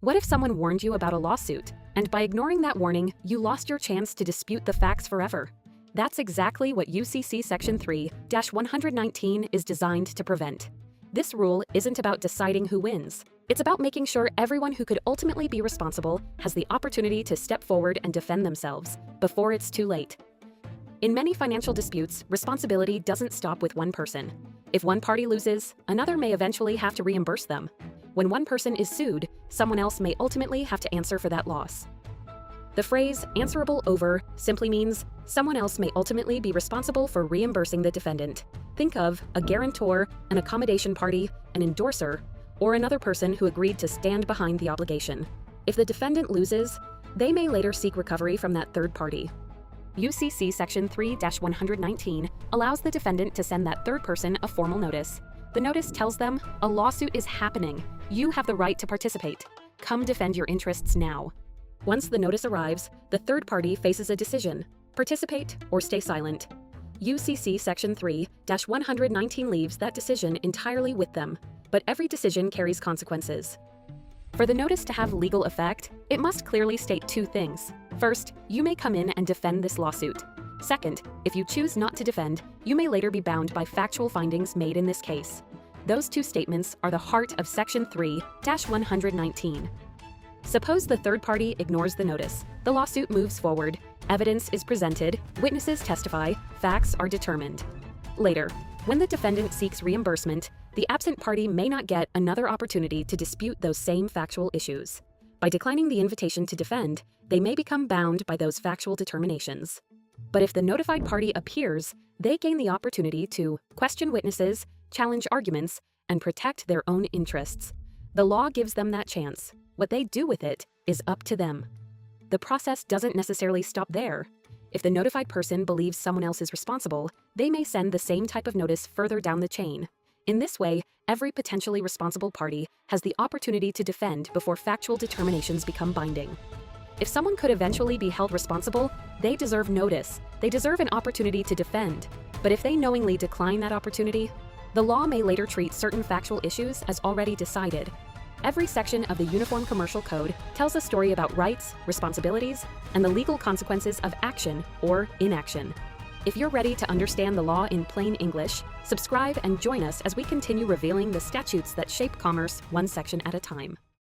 What if someone warned you about a lawsuit, and by ignoring that warning, you lost your chance to dispute the facts forever? That's exactly what UCC Section 3-119 is designed to prevent. This rule isn't about deciding who wins. It's about making sure everyone who could ultimately be responsible has the opportunity to step forward and defend themselves before it's too late. In many financial disputes, responsibility doesn't stop with one person. If one party loses, another may eventually have to reimburse them. When one person is sued, someone else may ultimately have to answer for that loss. The phrase answerable over simply means someone else may ultimately be responsible for reimbursing the defendant. Think of a guarantor, an accommodation party, an endorser, or another person who agreed to stand behind the obligation. If the defendant loses, they may later seek recovery from that third party. UCC Section 3-119 allows the defendant to send that third person a formal notice. The notice tells them, a lawsuit is happening. You have the right to participate. Come defend your interests now. Once the notice arrives, the third party faces a decision: participate or stay silent. UCC Section 3-119 leaves that decision entirely with them, but every decision carries consequences. For the notice to have legal effect, it must clearly state two things. First, you may come in and defend this lawsuit. Second, if you choose not to defend, you may later be bound by factual findings made in this case. Those two statements are the heart of Section 3-119. Suppose the third party ignores the notice. The lawsuit moves forward, evidence is presented, witnesses testify, facts are determined. Later, when the defendant seeks reimbursement, the absent party may not get another opportunity to dispute those same factual issues. By declining the invitation to defend, they may become bound by those factual determinations. But if the notified party appears, they gain the opportunity to question witnesses, challenge arguments, and protect their own interests. The law gives them that chance. What they do with it is up to them. The process doesn't necessarily stop there. If the notified person believes someone else is responsible, they may send the same type of notice further down the chain. In this way, every potentially responsible party has the opportunity to defend before factual determinations become binding. If someone could eventually be held responsible, they deserve notice. They deserve an opportunity to defend. But if they knowingly decline that opportunity, the law may later treat certain factual issues as already decided. Every section of the Uniform Commercial Code tells a story about rights, responsibilities, and the legal consequences of action or inaction. If you're ready to understand the law in plain English, subscribe and join us as we continue revealing the statutes that shape commerce one section at a time.